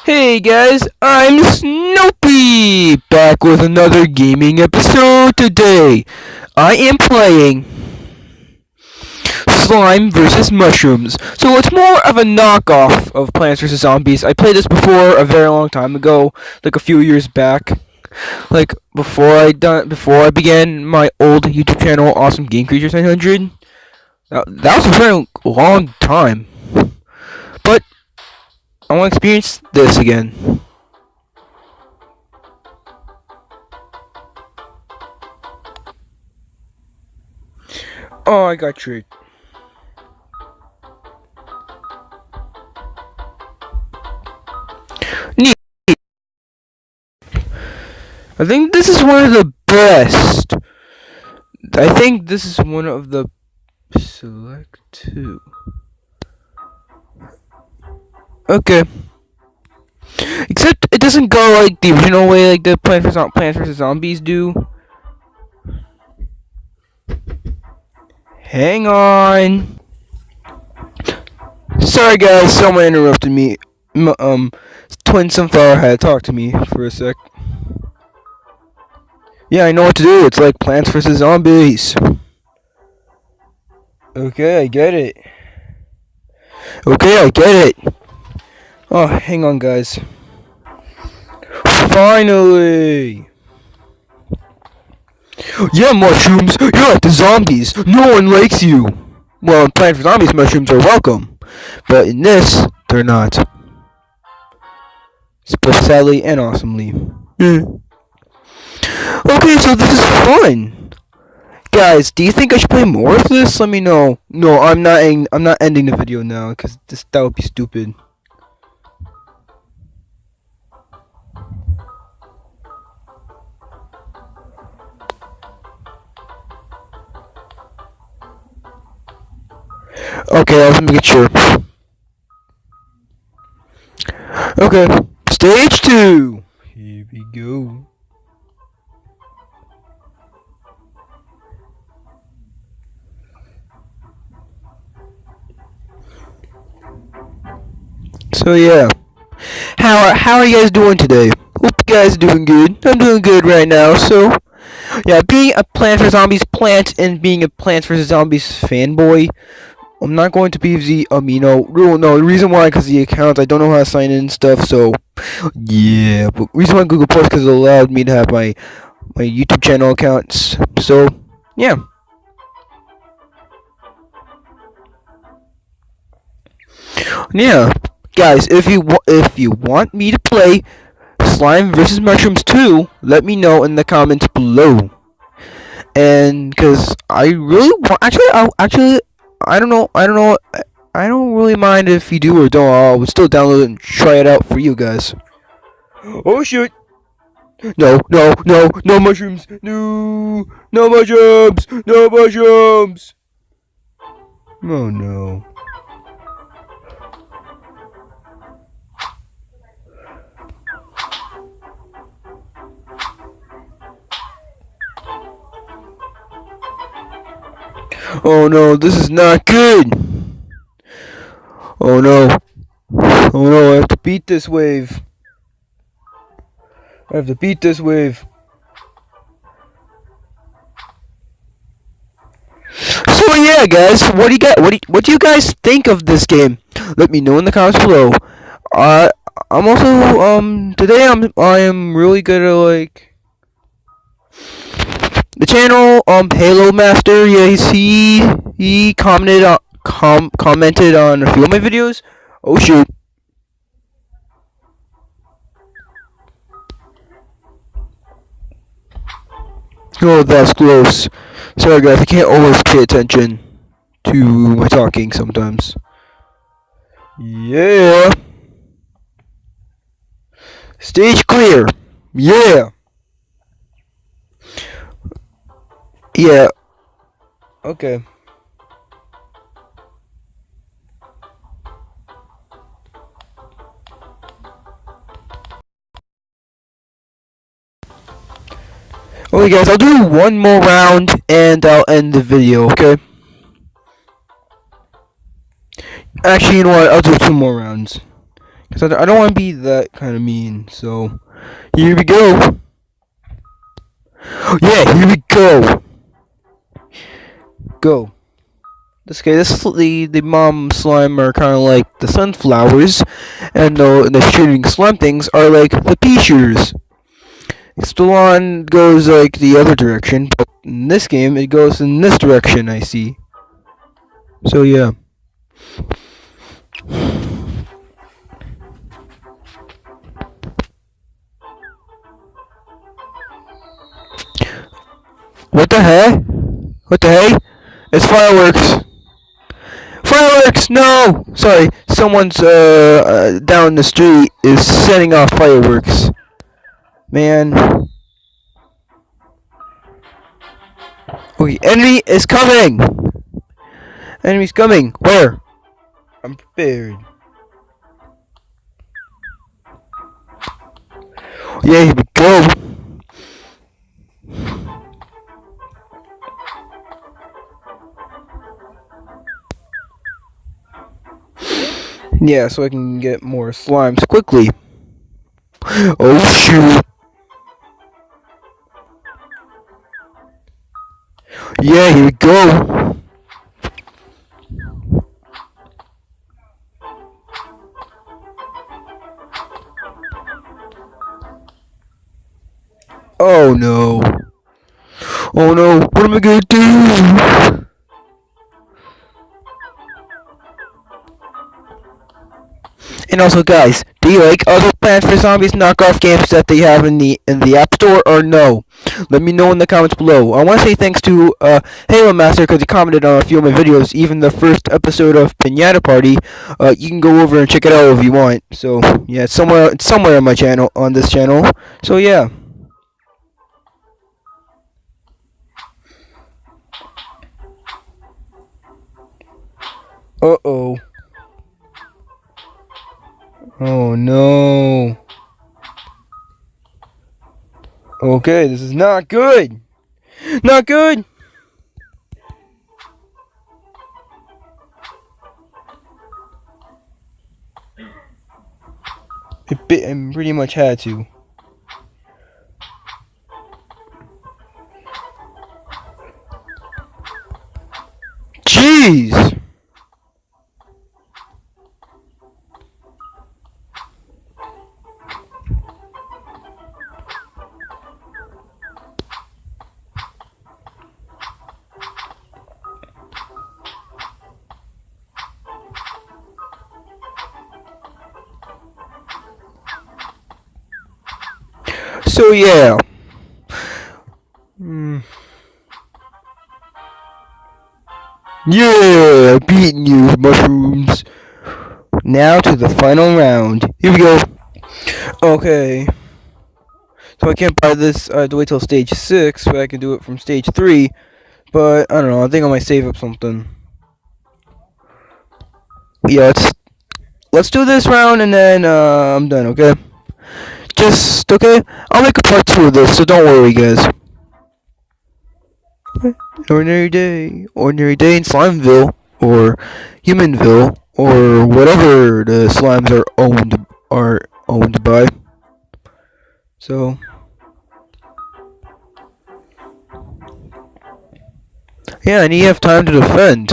Hey guys, I'm Snoopy, back with another gaming episode today. I am playing Slime vs. Mushrooms. So it's more of a knockoff of Plants vs. Zombies. I played this before a very long time ago, like a few years back. Like before I began my old YouTube channel, Awesome Game Creatures 900. That was a very long time. But I want to experience this again. Oh, I got tricked. Neat. I think this is one of the best. I think this is one of the select two. Okay. Except it doesn't go like the original way, like the Plants vs Zombies do. Hang on. Sorry guys, someone interrupted me. Twin Sunflower had to talk to me for a sec. Yeah, I know what to do. It's like Plants vs Zombies. Okay, I get it. Okay, I get it. Oh, hang on, guys. Finally! Yeah, mushrooms, you're like the zombies. No one likes you. Well, in Plants vs Zombies, mushrooms are welcome. But in this, they're not. Both sadly and awesomely. Okay, so this is fun. Guys, do you think I should play more of this? Let me know. No, I'm not ending the video now, because that would be stupid. Okay, I was making sure. Okay, stage 2. Here we go. So yeah, how are you guys doing today? Hope you guys are doing good. I'm doing good right now. So yeah, being a Plants vs Zombies plant and being a Plants vs Zombies fanboy, I'm not going to be the the reason why, because the account, I don't know how to sign in and stuff. So yeah, but reason why Google Plus, because it allowed me to have my YouTube channel accounts. So yeah. Yeah, guys, if you want me to play Slime vs Mushrooms 2, let me know in the comments below. And because I really want, actually, I don't know, I don't really mind if you do or don't. I'll still download it and try it out for you guys. Oh shit! No, no, no, no mushrooms! No, no mushrooms! No mushrooms! Oh no. Oh no, this is not good. Oh no. Oh no, I have to beat this wave. I have to beat this wave. So yeah, guys, what do you guys think of this game? Let me know in the comments below. I'm also today I am really good at like the channel Halo Master. Yeah, he commented on a few of my videos. Oh shoot. Oh, that's close. Sorry guys, I can't always pay attention to my talking sometimes. Yeah. Stage clear. Yeah. Yeah. Okay. Okay guys, I'll do one more round and I'll end the video, okay? Actually, you know what? I'll do 2 more rounds. Cause I don't want to be that kind of mean. So here we go. Yeah, here we go. Go. The mom slime are kind of like the sunflowers, and the shooting slime things are like the pea shooters. Stallone goes like the other direction, but in this game it goes in this direction. I see. So yeah. What the heck? What the heck? It's fireworks. Fireworks! No! Sorry, someone's down the street is setting off fireworks. Man. Okay, enemy is coming! Enemy's coming. Where? I'm prepared. Yeah, here we go. Yeah, so I can get more slimes quickly. Oh shoot. Yeah, here we go. Oh no. Oh no, what am I gonna do? And also, guys, do you like other Plants for Zombies knockoff games that they have in the App Store or no? Let me know in the comments below. I want to say thanks to Halo Master because he commented on a few of my videos, even the first episode of Pinata Party. You can go over and check it out if you want. So yeah, it's somewhere on my channel, on this channel. So yeah. Uh-oh. Oh no. Okay, this is not good. Not good. I pretty much had to. Jeez. So yeah. Yeah, beating you, mushrooms. Now to the final round. Here we go. Okay. So I can't buy this. I have to wait till stage 6, but I can do it from stage 3. But I don't know. I think I might save up something. Yeah, let's do this round and then I'm done. Okay. Just okay. I'll make a part 2 of this, so don't worry, guys. Ordinary day in Slimeville or Humanville or whatever the slimes are owned by. So yeah, and you have time to defend.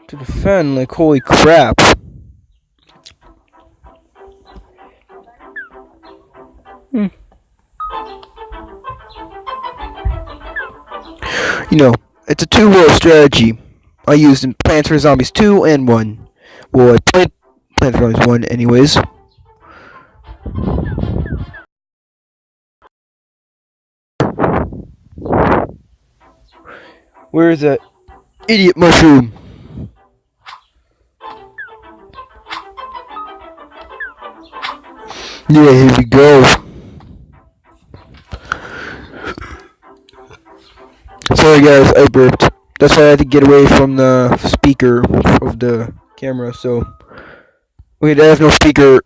To defend, like holy crap. You know, it's a two-world strategy I used in Plants for Zombies 2 and 1. Well, I played Plants for Zombies 1 anyways. Where is that idiot mushroom? Yeah, here we go. Sorry guys, I burped. That's why I had to get away from the speaker of the camera, so... Wait, I have no speaker,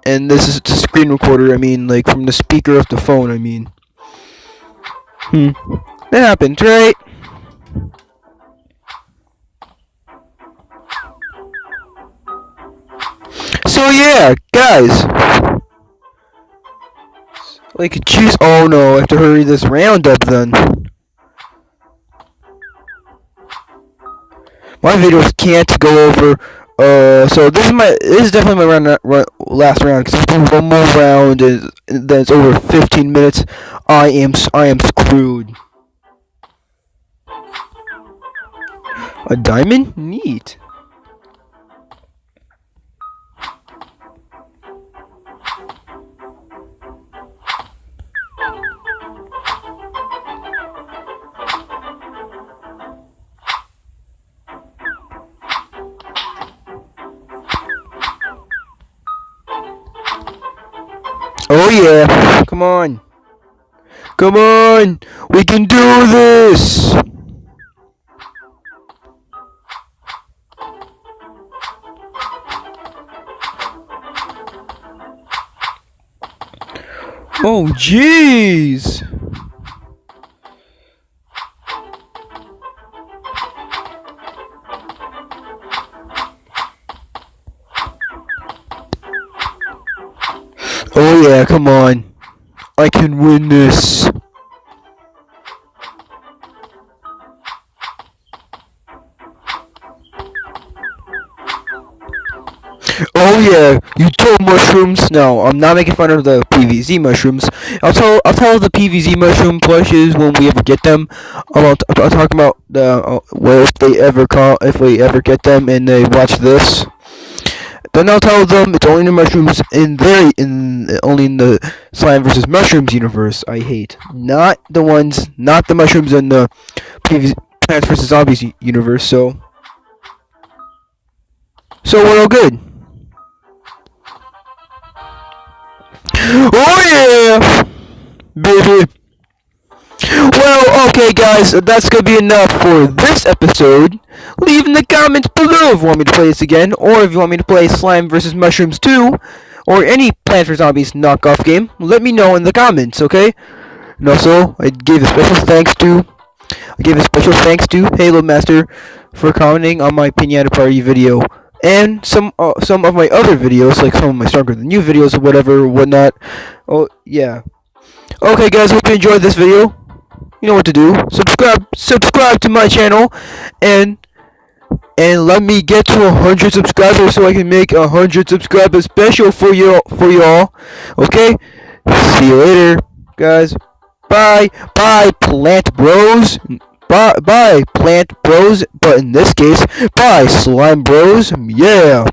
and this is a screen recorder, I mean, like, from the speaker of the phone, I mean. That happened, right? So yeah, guys. Like, jeez, oh no, I have to hurry this round up then. My videos can't go over. So this is definitely my last round because if I do one more round and then it's over 15 minutes, I am screwed. A diamond? Neat. Oh yeah, come on. Come on, we can do this. Oh jeez. Oh yeah, come on. I can win this. Oh yeah, you told mushrooms. No, I'm not making fun of the PVZ mushrooms. I'll tell the PVZ mushroom plushes when we ever get them. I'll talk about the well if we ever get them and they watch this. Then I'll tell them it's only the mushrooms only in the slime versus mushrooms universe. I hate not the mushrooms in the PVZ Plants vs Zombies universe. So we're all good. Oh yeah, baby. Well, okay, guys, that's gonna be enough for this episode. Leave in the comments below if you want me to play this again, or if you want me to play Slime vs. Mushrooms 2, or any Plants vs. Zombies knockoff game. Let me know in the comments, okay? And also, I gave a special thanks to Halo Master for commenting on my Pinata Party video. And some of my other videos, like some of my Stronger Than You videos or whatnot. Oh, yeah. Okay, guys, hope you enjoyed this video. You know what to do. Subscribe to my channel, and let me get to 100 subscribers so I can make 100 subscribers special for y'all. Okay? See you later, guys. Bye, plant bros. Bye, plant bros. But in this case, bye, slime bros. Yeah.